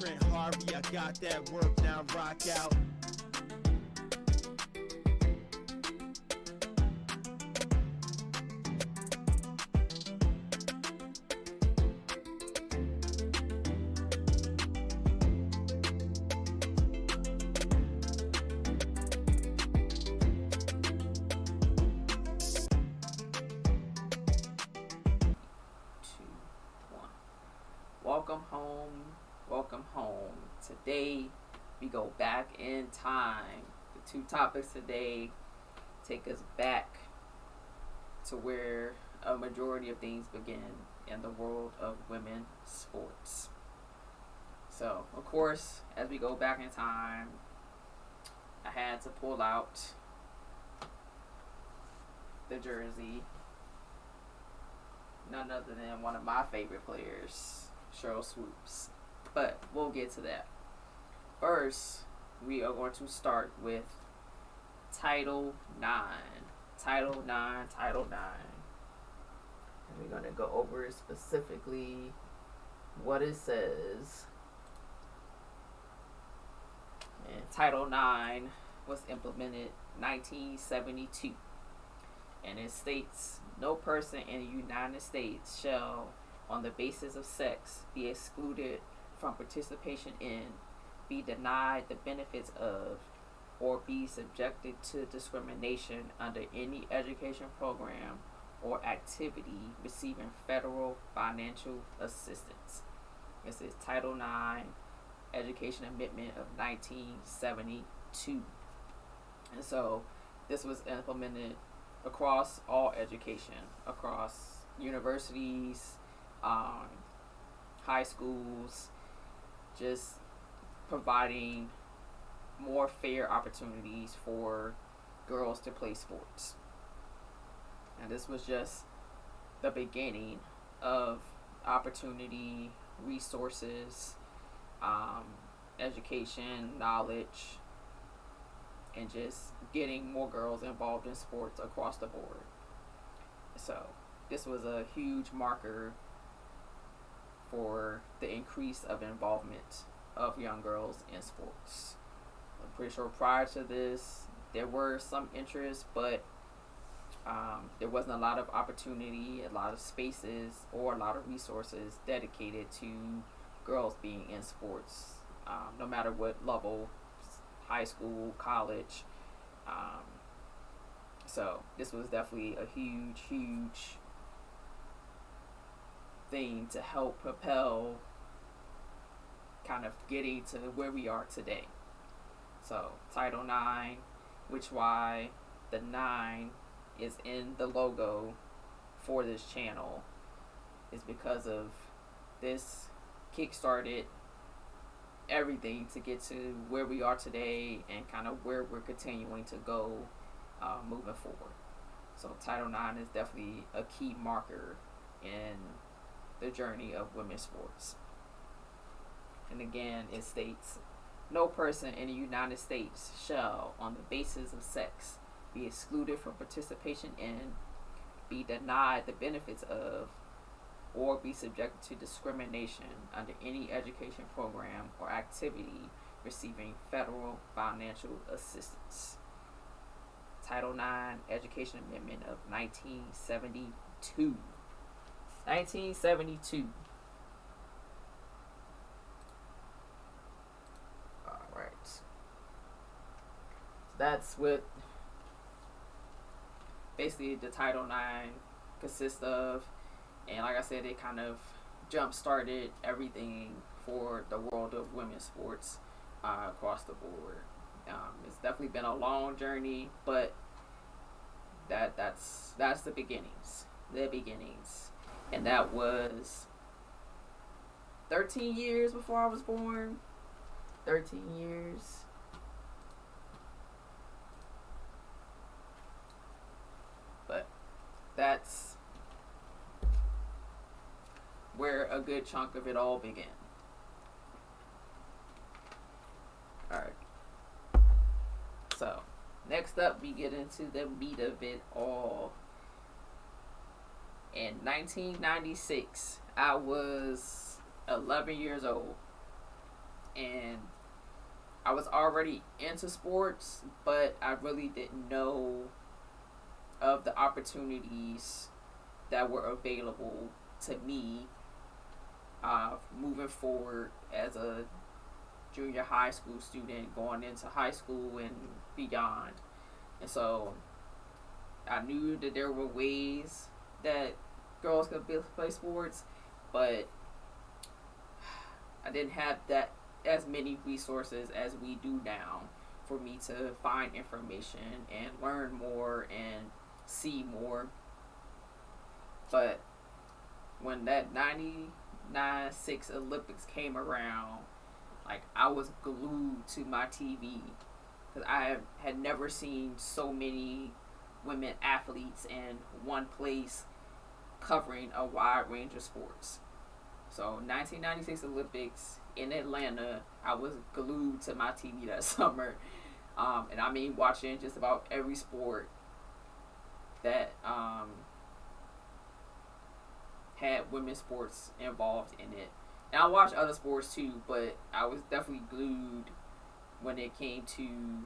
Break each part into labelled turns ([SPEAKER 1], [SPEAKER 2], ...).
[SPEAKER 1] Trent Harvey, I got that work, now rock out.
[SPEAKER 2] Welcome home. Today we go back in time. The two topics today take us back to where a majority of things begin in the world of women's sports. So, of course, as we go back in time, I had to pull out the jersey. None other than one of my favorite players, Sheryl Swoopes. But we'll get to that. First, we are going to start with Title IX. Title IX. And we're going to go over specifically what it says. And Title IX was implemented 1972. And it states, no person in the United States shall, on the basis of sex, be excluded from participation in, be denied the benefits of, or be subjected to discrimination under any education program or activity receiving federal financial assistance. This is Title IX, Education Amendment of 1972. And so this was implemented across all education, across universities, high schools, just providing more fair opportunities for girls to play sports. And this was just the beginning of opportunity, resources, education, knowledge, and just getting more girls involved in sports across the board. So this was a huge marker for the increase of involvement of young girls in sports. I'm pretty sure prior to this, there were some interest, but there wasn't a lot of opportunity, a lot of spaces, or a lot of resources dedicated to girls being in sports, no matter what level, high school, college. So this was definitely a huge thing to help propel kind of getting to where we are today. So Title IX, which why the 9 is in the logo for this channel, is because of this kick-started everything to get to where we are today and kind of where we're continuing to go moving forward. So Title IX is definitely a key marker in the journey of women's sports. And again, it states, no person in the United States shall, on the basis of sex, be excluded from participation in, be denied the benefits of, or be subjected to discrimination under any education program or activity receiving federal financial assistance. Title IX Education Amendment of 1972. 1972. Alright. That's what basically the Title IX consists of. And like I said, it kind of jump-started everything for the world of women's sports across the board. It's definitely been a long journey, but that's the beginnings. The beginnings. And that was 13 years before I was born. 13 years. But that's where a good chunk of it all began. Alright. So, next up we get into the meat of it all. In 1996, I was 11 years old. and I was already into sports, but I really didn't know of the opportunities that were available to me moving forward as a junior high school student, going into high school and beyond. And so I knew that there were ways that girls could play sports, but I didn't have that as many resources as we do now for me to find information and learn more and see more. But when that 99-6 Olympics came around, like, I was glued to my TV because I had never seen so many women athletes in one place covering a wide range of sports. So 1996 Olympics in Atlanta, I was glued to my TV that summer. And I mean watching just about every sport that had women's sports involved in it. And I watched other sports too, but I was definitely glued when it came to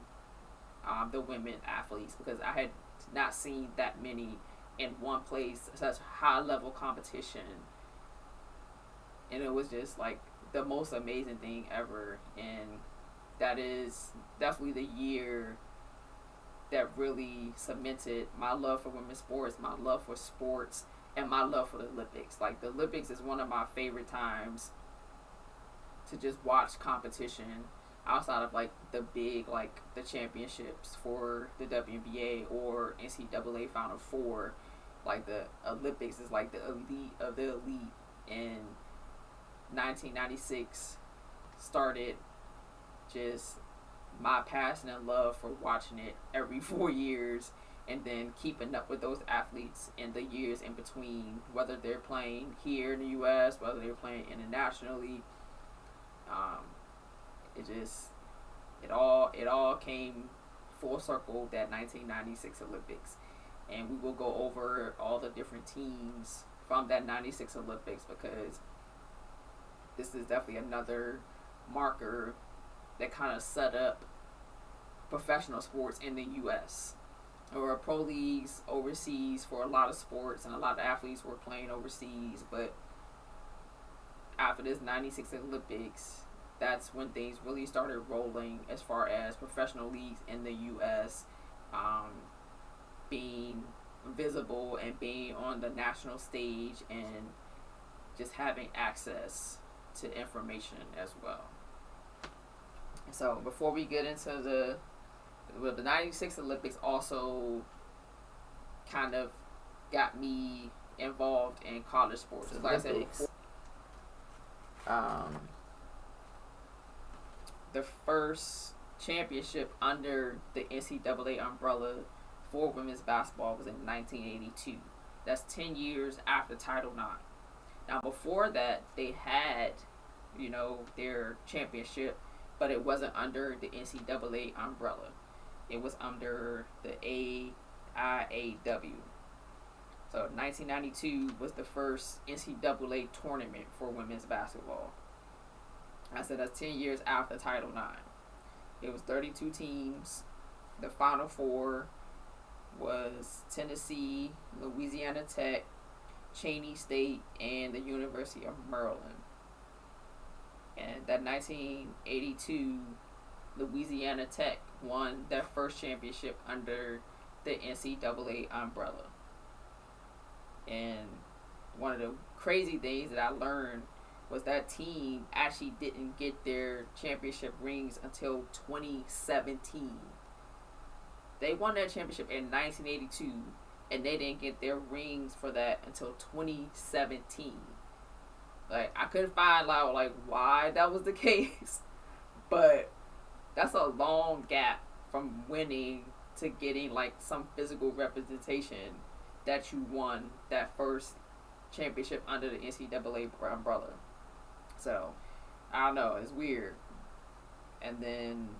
[SPEAKER 2] the women athletes because I had not seen that many in one place, such high level competition. And it was just like the most amazing thing ever. And that is definitely the year that really cemented my love for women's sports, my love for sports, and my love for the Olympics. Like, the Olympics is one of my favorite times to just watch competition outside of like the big, like the championships for the WNBA or NCAA Final Four. Like, the Olympics is like the elite of the elite. And 1996 started just my passion and love for watching it every 4 years and then keeping up with those athletes in the years in between, whether they're playing here in the U.S., whether they're playing internationally. It all came full circle, that 1996 Olympics. And we will go over all the different teams from that 96 Olympics because this is definitely another marker that kind of set up professional sports in the U.S. There were pro leagues overseas for a lot of sports, and a lot of athletes were playing overseas. But after this 96 Olympics, that's when things really started rolling as far as professional leagues in the U.S. Being visible and being on the national stage and just having access to information as well. So before we get into the 96 Olympics also kind of got me involved in college sports. Like I said, the first championship under the NCAA umbrella for women's basketball was in 1982. That's 10 years after Title IX. Now, before that, they had, their championship, but it wasn't under the NCAA umbrella. It was under the AIAW. So 1992 was the first NCAA tournament for women's basketball. I said that's 10 years after Title IX. It was 32 teams. The Final Four was Tennessee, Louisiana Tech, Cheney State, and the University of Maryland. And that 1982 Louisiana Tech won their first championship under the NCAA umbrella. And one of the crazy things that I learned was that team actually didn't get their championship rings until 2017. They won their championship in 1982, and they didn't get their rings for that until 2017. Like, I couldn't find out like why that was the case, but that's a long gap from winning to getting like some physical representation that you won that first championship under the NCAA umbrella. So, I don't know, it's weird. And then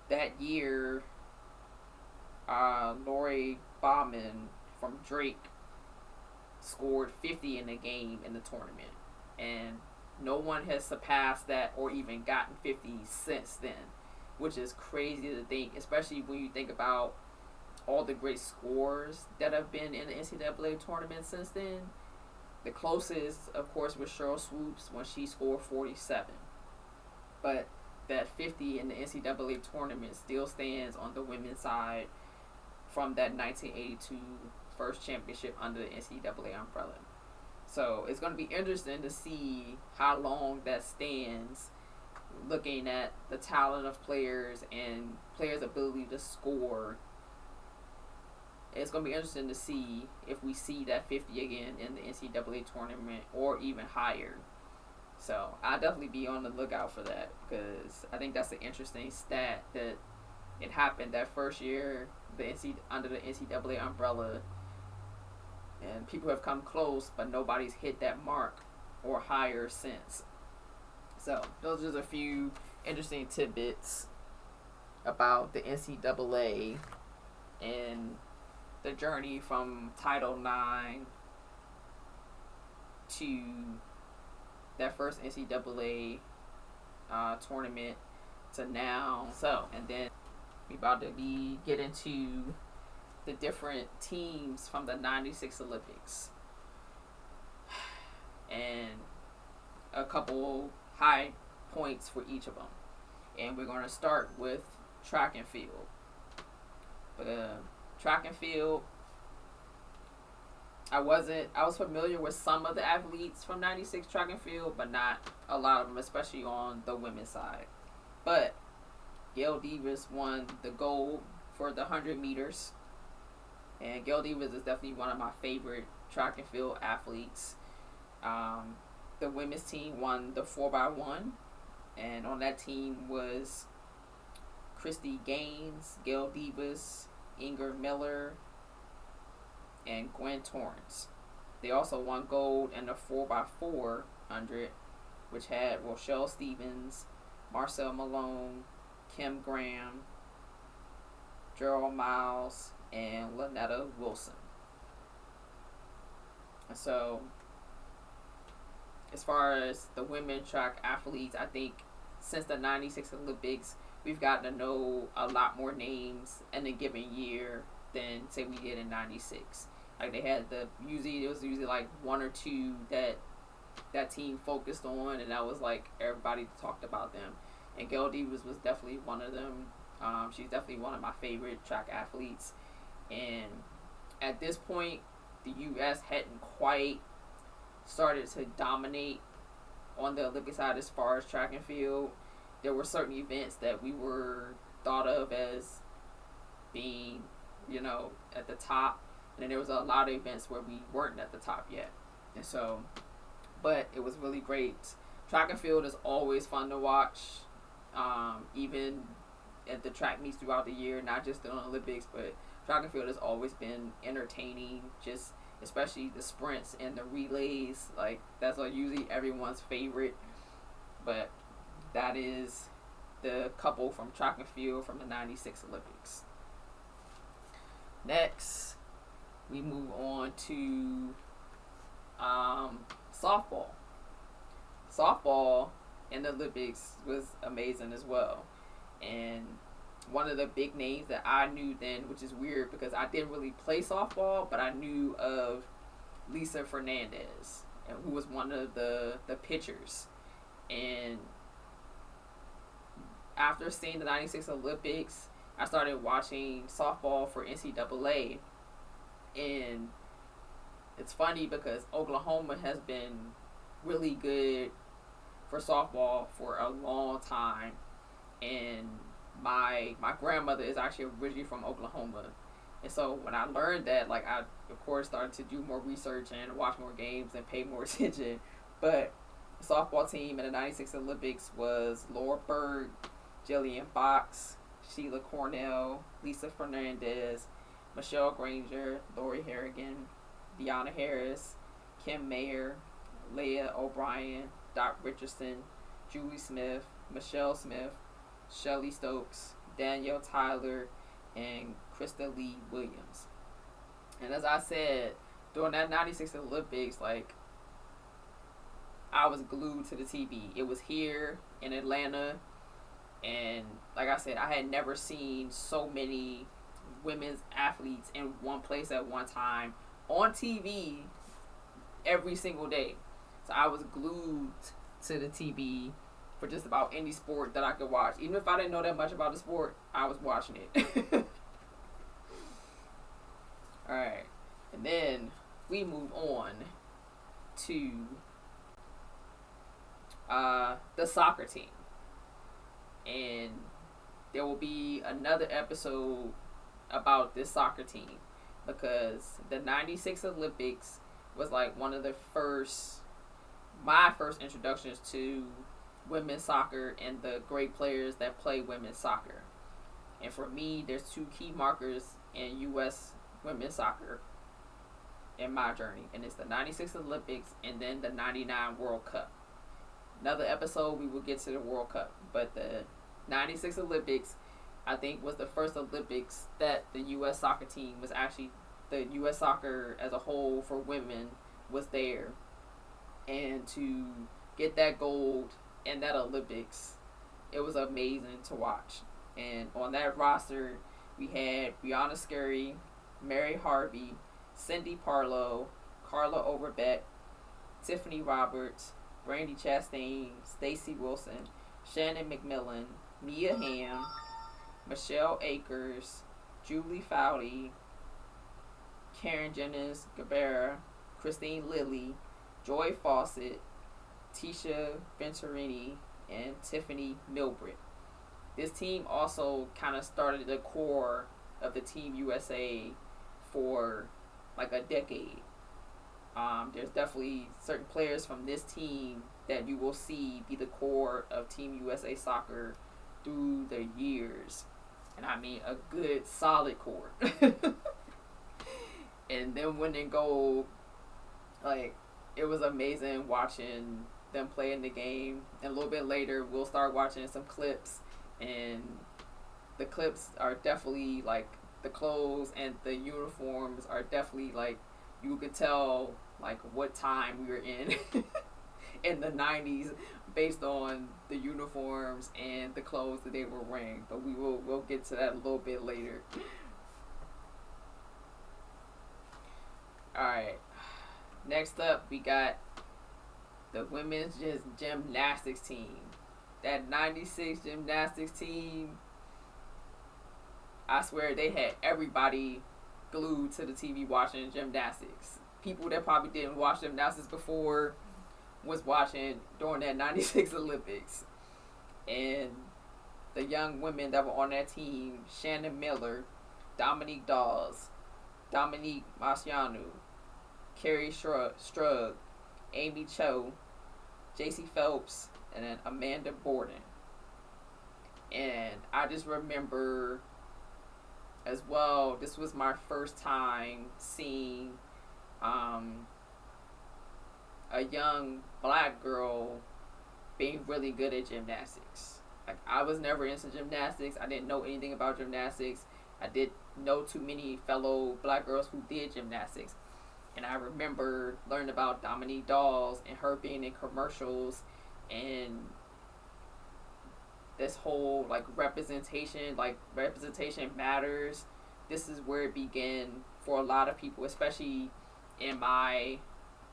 [SPEAKER 2] that year, Lori Bauman from Drake scored 50 in the game in the tournament. And No one has surpassed that or even gotten 50 since then, which is crazy to think, especially when you think about all the great scores that have been in the NCAA tournament since then. The closest, of course, was Sheryl Swoopes when she scored 47. But that 50 in the NCAA tournament still stands on the women's side from that 1982 first championship under the NCAA umbrella. So it's going to be interesting to see how long that stands, looking at the talent of players and players' ability to score. It's going to be interesting to see if we see that 50 again in the NCAA tournament or even higher. So I'll definitely be on the lookout for that, because I think that's an interesting stat that it happened that first year under the NCAA umbrella, and people have come close, but nobody's hit that mark or higher since. So those are just a few interesting tidbits about the NCAA and the journey from Title IX to that first NCAA tournament to now. So, and then we about to get into the different teams from the 96 Olympics and a couple high points for each of them. And we're going to start with track and field. Track and field, I was familiar with some of the athletes from 96 track and field, but not a lot of them, especially on the women's side. But Gail Davis won the gold for the 100 meters. And Gail Davis is definitely one of my favorite track and field athletes. The women's team won the 4x1. And on that team was Christy Gaines, Gail Davis, Inger Miller, and Gwen Torrance. They also won gold in the 4x400, which had Rochelle Stevens, Marcel Malone, Kim Graham, Gerald Miles, and Lynetta Wilson. And so, as far as the women track athletes, I think since the 96 Olympics, we've gotten to know a lot more names in a given year than, say, we did in 96. Like, they had it was usually like one or two that team focused on, and that was like everybody talked about them. And Gail Davis was definitely one of them. She's definitely one of my favorite track athletes. And at this point, the U.S. hadn't quite started to dominate on the Olympic side as far as track and field. There were certain events that we were thought of as being, at the top. And then there was a lot of events where we weren't at the top yet. And so, but it was really great. Track and field is always fun to watch, even at the track meets throughout the year, not just the Olympics, but track and field has always been entertaining, just especially the sprints and the relays. Like, that's usually everyone's favorite. But that is the couple from track and field from the 96 Olympics. Next, we move on to softball. Softball in the Olympics was amazing as well. And one of the big names that I knew then, which is weird because I didn't really play softball, but I knew of Lisa Fernandez, who was one of the pitchers. And after seeing the 96 Olympics, I started watching softball for NCAA. And it's funny because Oklahoma has been really good for softball for a long time. And my grandmother is actually originally from Oklahoma. And so when I learned that, like, I, of course, started to do more research and watch more games and pay more attention. But the softball team in the 96 Olympics was Laura Berg, Jillian Box, Sheila Cornell, Lisa Fernandez, Michelle Granger, Lori Harrigan, Deanna Harris, Kim Mayer, Leah O'Brien, Doc Richardson, Julie Smith, Michelle Smith, Shelly Stokes, Danielle Tyler, and Krista Lee Williams. And as I said, during that 96 Olympics, like, I was glued to the TV. It was here in Atlanta, and like I said, I had never seen so many women's athletes in one place at one time on TV every single day. So I was glued to the TV for just about any sport that I could watch. Even if I didn't know that much about the sport, I was watching it. Alright. And then we move on to the soccer team. And there will be another episode about this soccer team, because the 96 Olympics was like one of the my first introductions to women's soccer and the great players that play women's soccer. And for me, there's two key markers in U.S. women's soccer in my journey, and it's the 96 Olympics and then the 99 World Cup. Another episode we will get to the World Cup, but the 96 Olympics, I think, was the first Olympics that the U.S. soccer team was actually, the U.S. soccer as a whole for women was there. And to get that gold in that Olympics, it was amazing to watch. And on that roster, we had Brianna Scurry, Mary Harvey, Cindy Parlow, Carla Overbeck, Tiffany Roberts, Brandy Chastain, Stacey Wilson, Shannon McMillan, Mia Hamm, Michelle Akers, Julie Foudy, Karen Jennings Guevara, Christine Lilly, Joy Fawcett, Tisha Venturini, and Tiffany Milbrick. This team also kind of started the core of the Team USA for like a decade. There's definitely certain players from this team that you will see be the core of Team USA soccer through the years. And I mean a good solid core. And then winning gold, like, it was amazing watching them play in the game. And a little bit later, we'll start watching some clips. And the clips are definitely, like, the clothes and the uniforms are definitely, like, you could tell, like, what time we were in in the 90s based on the uniforms and the clothes that they were wearing. But we'll get to that a little bit later. Alright. Next up, we got the women's gymnastics team. That 96 gymnastics team, I swear they had everybody glued to the TV watching gymnastics. People that probably didn't watch gymnastics before was watching during that 96 Olympics. And the young women that were on that team, Shannon Miller, Dominique Dawes, Dominique Marciano, Carrie Strug, Amy Cho, JC Phelps, and then Amanda Borden. And I just remember as well, this was my first time seeing a young black girl being really good at gymnastics. Like, I was never into gymnastics. I didn't know anything about gymnastics. I didn't know too many fellow black girls who did gymnastics. And I remember learning about Dominique Dawes and her being in commercials and this whole, like, representation matters. This is where it began for a lot of people, especially in my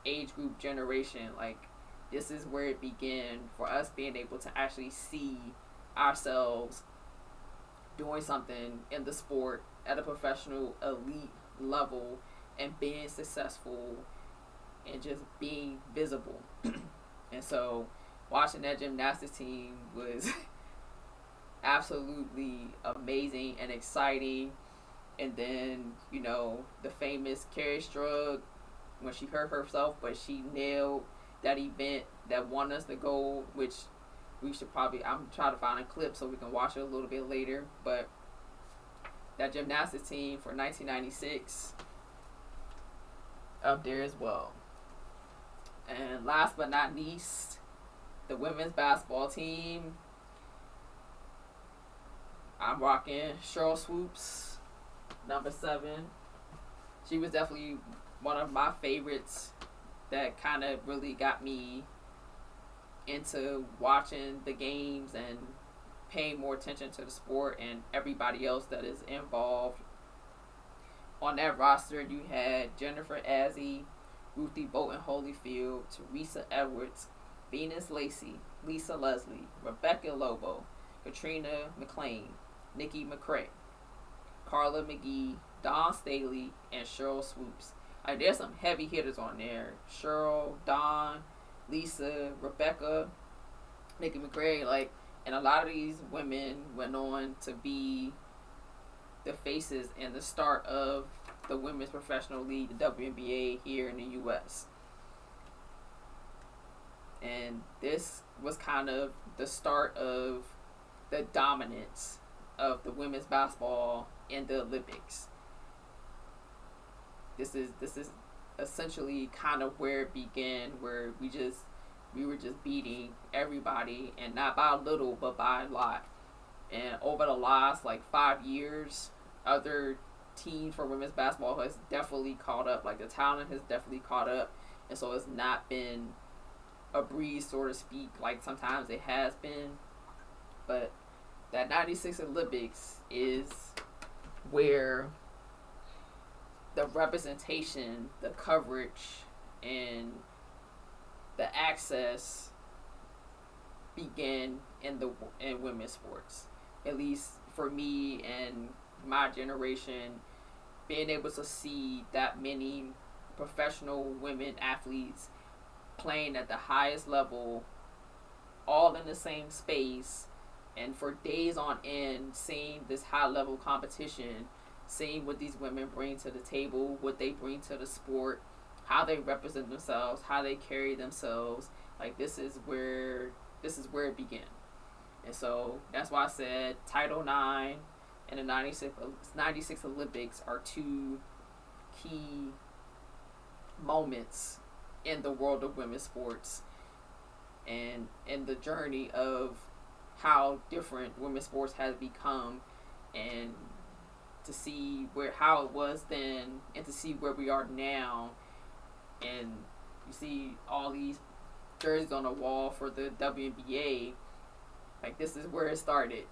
[SPEAKER 2] age group generation. Like, this is where it began for us being able to actually see ourselves doing something in the sport at a professional elite level and being successful and just being visible. And so watching that gymnastics team was absolutely amazing and exciting. And then, you know, the famous Carrie Strug, when she hurt herself, but she nailed that event that won us the gold, which we should probably, I'm trying to find a clip so we can watch it a little bit later. But that gymnastics team for 1996 up there as well. And last but not least, the women's basketball team. I'm rocking Sheryl Swoopes, number 7. She was definitely one of my favorites that kind of really got me into watching the games and paying more attention to the sport and everybody else that is involved. On that roster, you had Jennifer Azzi, Ruthie Bolton Holyfield, Teresa Edwards, Venus Lacey, Lisa Leslie, Rebecca Lobo, Katrina McLean, Nikki McCrae, Carla McGee, Dawn Staley, and Sheryl Swoopes. Like, there's some heavy hitters on there. Sheryl, Dawn, Lisa, Rebecca, Nikki McCrae, like, and a lot of these women went on to be the faces and the start of the women's professional league, the WNBA, here in the U.S. And this was kind of the start of the dominance of the women's basketball in the Olympics. This is essentially kind of where it began, where we were just beating everybody, and not by a little, but by a lot. And over the last 5 years, other teams for women's basketball has definitely caught up. Like, the talent has definitely caught up, and so it's not been a breeze, so to speak, like sometimes it has been. But that 96 Olympics is where the representation, the coverage, and the access began in women's sports. At least for me and my generation, being able to see that many professional women athletes playing at the highest level, all in the same space, and for days on end, seeing this high level competition, seeing what these women bring to the table, what they bring to the sport, how they represent themselves, how they carry themselves. Like, this is where it began. And so that's why I said Title IX and the 96 Olympics are two key moments in the world of women's sports, and in the journey of how different women's sports has become, and to see how it was then and to see where we are now. And you see all these jerseys on the wall for the WNBA. Like, this is where it started.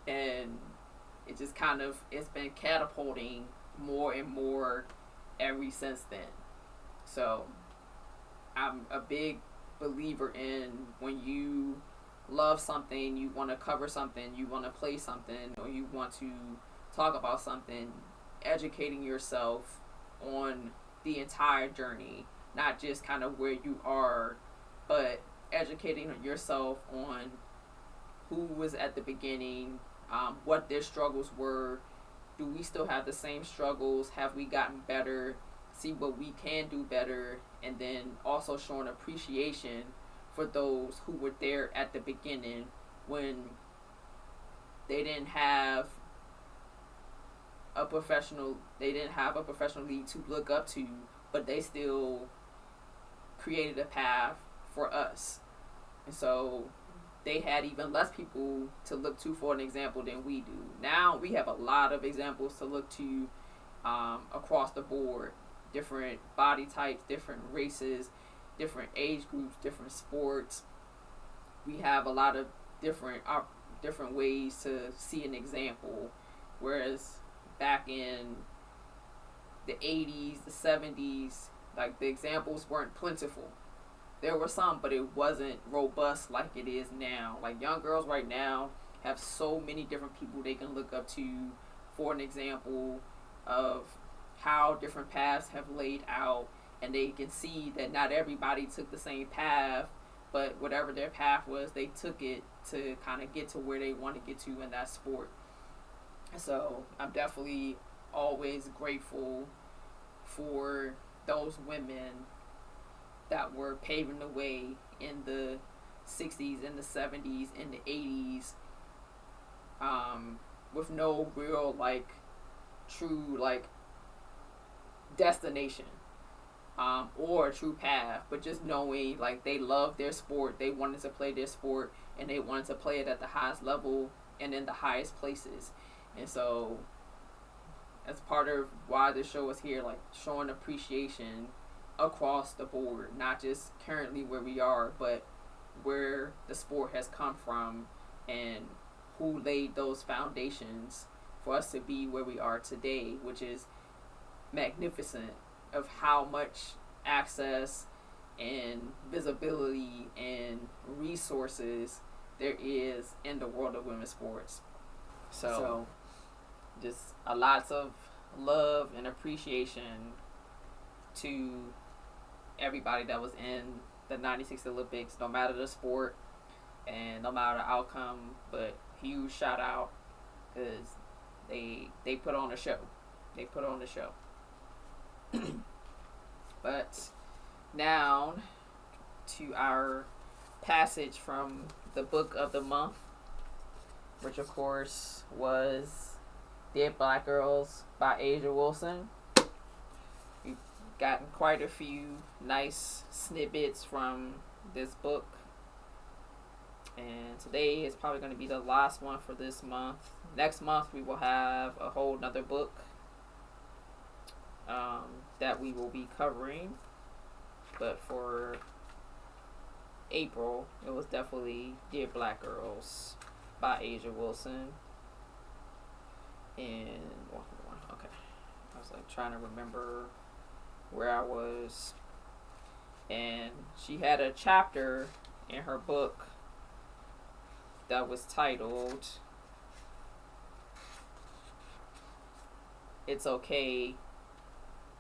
[SPEAKER 2] And it just it's been catapulting more and more ever since then. So I'm a big believer in, when you love something, you want to cover something, you want to play something, or you want to talk about something, educating yourself on the entire journey, not just kind of where you are, but educating yourself on who was at the beginning, what their struggles were. Do we still have the same struggles? Have we gotten better? See what we can do better, and then also showing appreciation for those who were there at the beginning when they didn't have a professional league to look up to, but they still created a path for us. And so they had even less people to look to for an example than we do. Now we have a lot of examples to look to across the board. Different body types, different races, different age groups, different sports. We have a lot of different ways to see an example. Whereas back in the 80s, the 70s, like, the examples weren't plentiful. There were some, but it wasn't robust like it is now. Like, young girls right now have so many different people they can look up to for an example of how different paths have laid out, and they can see that not everybody took the same path, but whatever their path was, they took it to kind of get to where they want to get to in that sport. So I'm definitely always grateful for those women that were paving the way in the 60s, in the 70s, in the 80s, with no real, true, destination, or a true path, but just knowing, they loved their sport, they wanted to play their sport, and they wanted to play it at the highest level and in the highest places. And so that's part of why this show is here, showing appreciation across the board, not just currently where we are, but where the sport has come from and who laid those foundations for us to be where we are today, which is magnificent, of how much access and visibility and resources there is in the world of women's sports. So just a lots of love and appreciation to everybody that was in the 96 Olympics, no matter the sport and no matter the outcome, but huge shout out because they put on a show. They put on the show. But now to our passage from the book of the month, which of course was Dead Black Girls by Asia Wilson. We've gotten quite a few nice snippets from this book. And today is probably going to be the last one for this month. Next month we will have a whole nother book that we will be covering. But for April, it was definitely Dear Black Girls by Asia Wilson. And okay, I was like trying to remember where I was. And she had a chapter in her book that was titled "It's Okay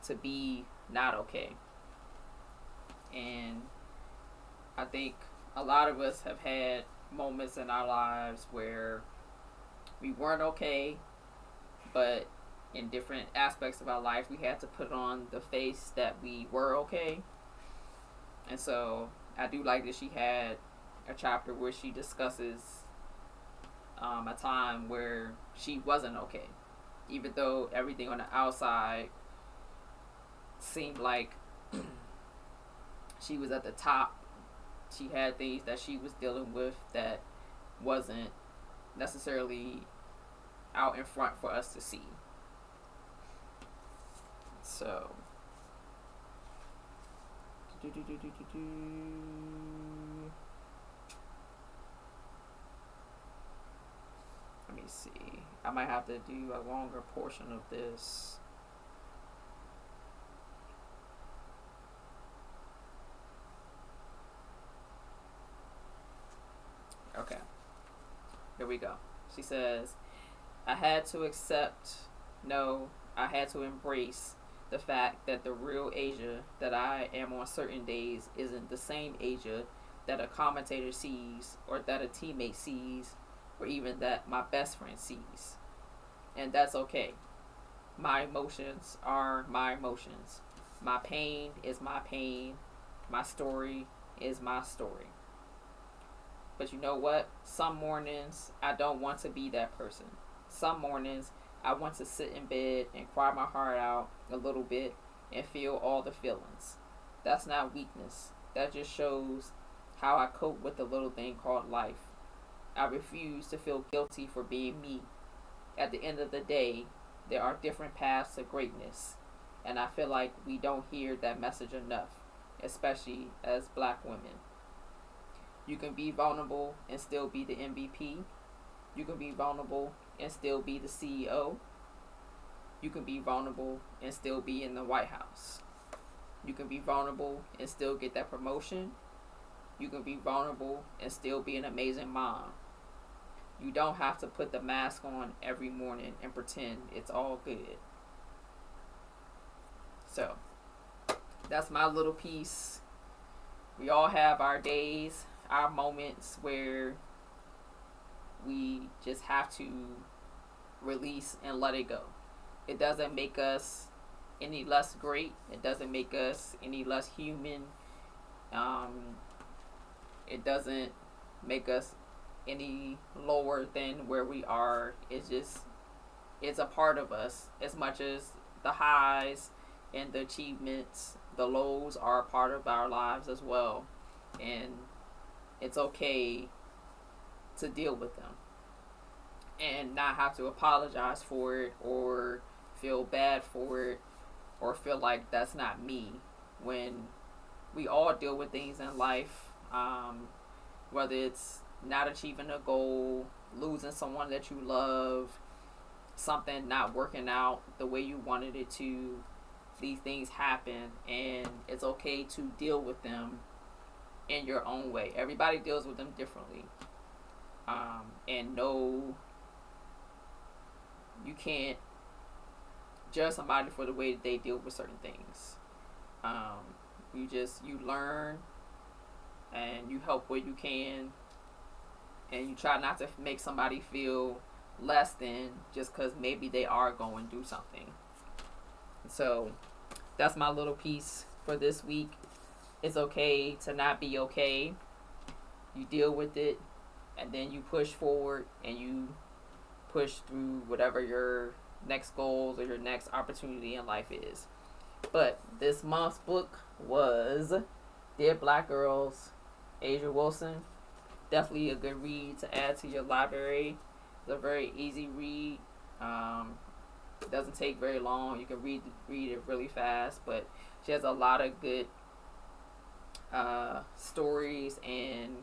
[SPEAKER 2] to Be Not Okay." And I think a lot of us have had moments in our lives where we weren't okay, but in different aspects of our life we had to put on the face that we were okay. And so I do like that she had a chapter where she discusses a time where she wasn't okay, even though everything on the outside seemed like she was at the top. She had things that she was dealing with that wasn't necessarily out in front for us to see. So let me see. I might have to do a longer portion of this. Okay. Here we go. She says, I had to embrace the fact that the real Asia that I am on certain days isn't the same Asia that a commentator sees, or that a teammate sees, or even that my best friend sees. And that's okay. My emotions are my emotions. My pain is my pain. My story is my story. But you know what? Some mornings I don't want to be that person. Some mornings I want to sit in bed and cry my heart out a little bit and feel all the feelings. That's not weakness. That just shows how I cope with the little thing called life. I refuse to feel guilty for being me. At the end of the day, there are different paths to greatness, and I feel like we don't hear that message enough, especially as black women. You can be vulnerable and still be the MVP. You can be vulnerable and still be the CEO. You can be vulnerable and still be in the White House. You can be vulnerable and still get that promotion. You can be vulnerable and still be an amazing mom. You don't have to put the mask on every morning and pretend it's all good. So, that's my little piece. We all have our days, our moments where we just have to release and let it go. It doesn't make us any less great. It doesn't make us any less human. It doesn't make us any lower than where we are. It's a part of us. As much as the highs and the achievements, the lows are a part of our lives as well. And it's okay to deal with them and not have to apologize for it or feel bad for it or feel like that's not me. when we all deal with things in life, whether it's not achieving a goal, losing someone that you love, something not working out the way you wanted it to. These things happen, and it's okay to deal with them in your own way. Everybody deals with them differently. And no, you can't judge somebody for the way that they deal with certain things. You learn and you help where you can, and you try not to make somebody feel less than just because maybe they are going through something. So that's my little piece for this week. It's okay to not be okay. You deal with it, and then you push forward and you push through whatever your next goals or your next opportunity in life is. But this month's book was Dear Black Girls, Asia Wilson. Definitely a good read to add to your library. It's a very easy read. It doesn't take very long. You can read it really fast, but she has a lot of good stories and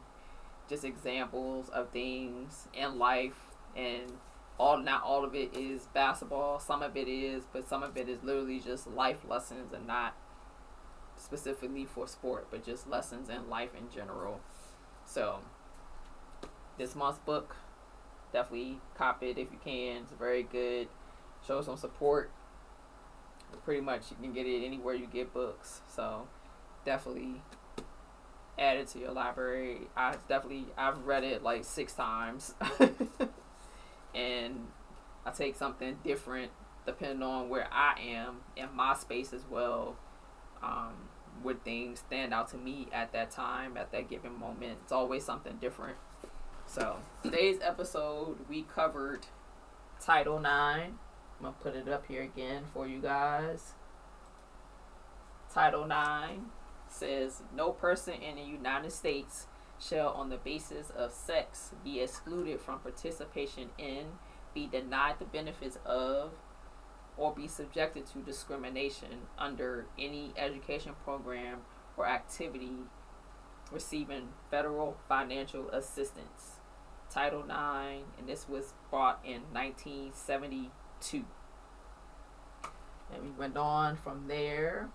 [SPEAKER 2] just examples of things in life, and not all of it is basketball. Some of it is, but some of it is literally just life lessons, and not specifically for sport, but just lessons in life in general. So this month's book, definitely cop it if you can. It's very good. Show some support. Pretty much you can get it anywhere you get books. So definitely add it to your library. I've read it like 6 times. And I take something different depending on where I am in my space as well. Would things stand out to me at that time, at that given moment? It's always something different. So today's episode, we covered Title IX. I'm going to put it up here again for you guys. Title IX says, no person in the United States shall, on the basis of sex, be excluded from participation in, be denied the benefits of, or be subjected to discrimination under any education program or activity receiving federal financial assistance. Title IX, and this was brought in 1972. And we went on from there,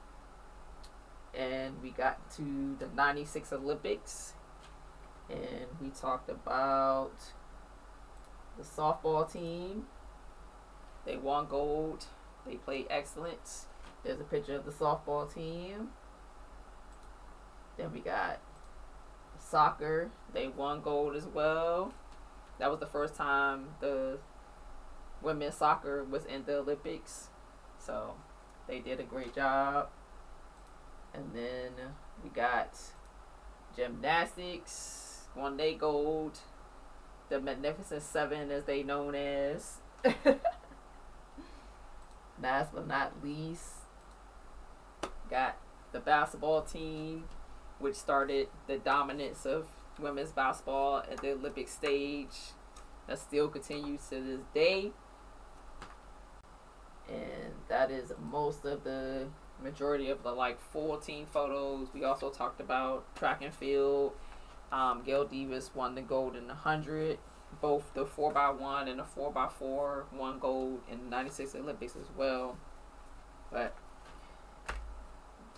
[SPEAKER 2] and we got to the 96 Olympics, and we talked about the softball team. They won gold. They played excellent. There's a picture of the softball team. Then we got soccer. They won gold as well. That was the first time the women's soccer was in the Olympics. So they did a great job. And then we got gymnastics. Won they gold. The Magnificent Seven, as they known as. Last but not least, got the basketball team, which started the dominance of women's basketball at the Olympic stage. That still continues to this day. And that is most of the majority of the full team photos. We also talked about track and field. Gail Davis won the gold in the 100. Both the 4x1 and the 4x4 won gold in the 96 Olympics as well. But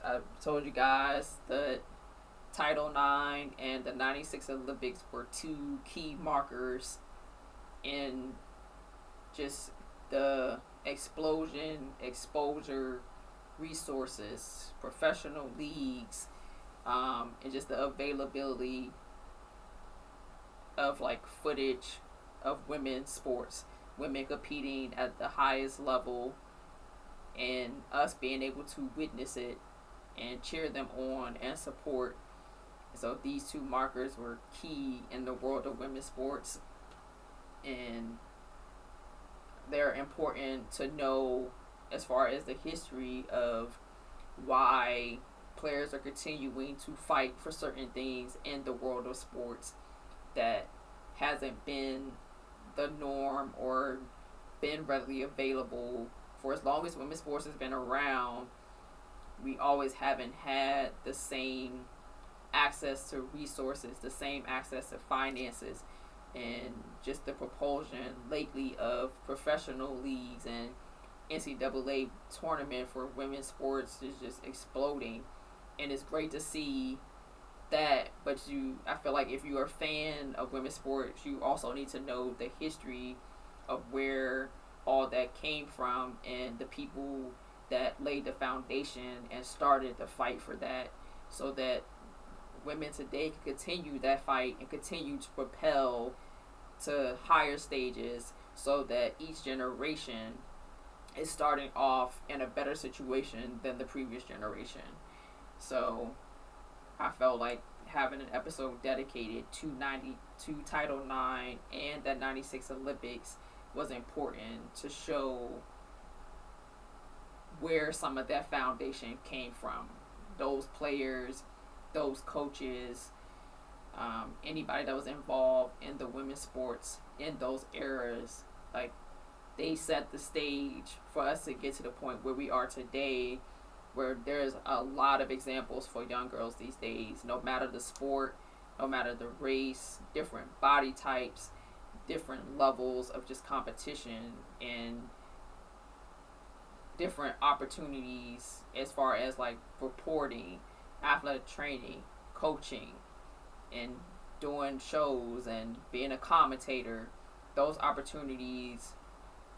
[SPEAKER 2] I told you guys that Title IX and the 96 Olympics were 2 key markers in just the exposure, resources, professional leagues, and just the availability of footage of women's sports, women competing at the highest level, and us being able to witness it and cheer them on and support. So these 2 markers were key in the world of women's sports, and they're important to know as far as the history of why players are continuing to fight for certain things in the world of sports that hasn't been the norm or been readily available for as long as women's sports has been around. we always haven't had the same access to resources, the same access to finances, and just the propulsion lately of professional leagues and NCAA tournament for women's sports is just exploding. And it's great to see that, but I feel like if you are a fan of women's sports, you also need to know the history of where all that came from and the people that laid the foundation and started the fight for that, so that women today can continue that fight and continue to propel to higher stages, so that each generation is starting off in a better situation than the previous generation. So I felt like having an episode dedicated to Title IX and that 96 Olympics was important to show where some of that foundation came from. Those players, those coaches, anybody that was involved in the women's sports in those eras, like, they set the stage for us to get to the point where we are today, where there's a lot of examples for young girls these days, no matter the sport, no matter the race, different body types, different levels of just competition, and different opportunities as far as like reporting, athletic training, coaching, and doing shows and being a commentator. Those opportunities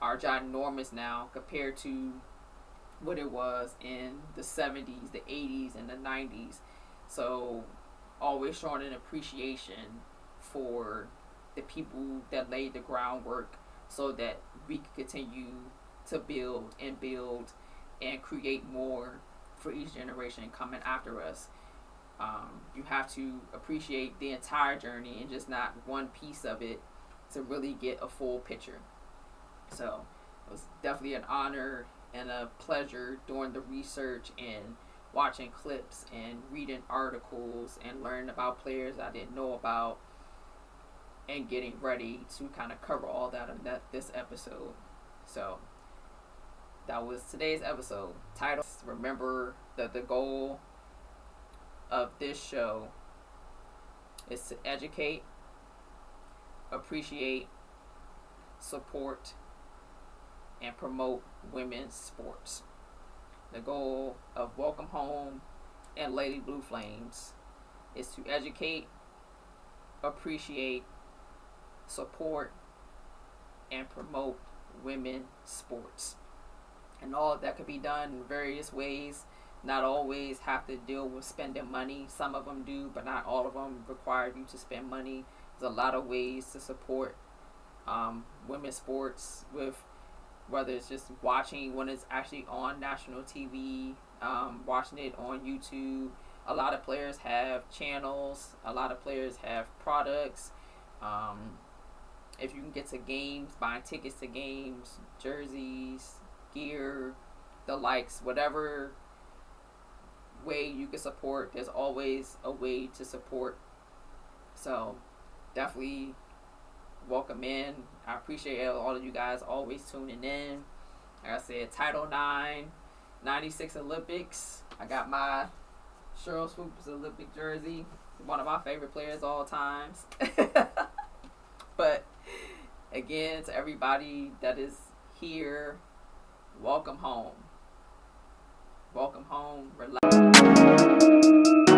[SPEAKER 2] are ginormous now compared to what it was in the 70s, the 80s, and the 90s. So always showing an appreciation for the people that laid the groundwork so that we can continue to build and create more for each generation coming after us. You have to appreciate the entire journey and just not one piece of it to really get a full picture. So it was definitely an honor and a pleasure doing the research and watching clips and reading articles and learning about players I didn't know about, and getting ready to kind of cover all that in this episode. So that was today's episode. Title. Remember that the goal of this show is to educate, appreciate, support, and promote women's sports. The goal of Welcome Home and Lady Blue Flames is to educate, appreciate, support, and promote women's sports. And all of that could be done in various ways. Not always have to deal with spending money. Some of them do, but not all of them require you to spend money. There's a lot of ways to support women's sports, with whether it's just watching when it's actually on national TV, watching it on YouTube. A lot of players have channels. A lot of players have products. If you can get to games, buying tickets to games, jerseys, gear, the likes, whatever way you can support, there's always a way to support. So definitely welcome in. I appreciate all of you guys always tuning in. Like I said, Title IX, 96 Olympics. I got my Sheryl Swoopes Olympic jersey. One of my favorite players of all times. But again, to everybody that is here, welcome home. Welcome home. Relax.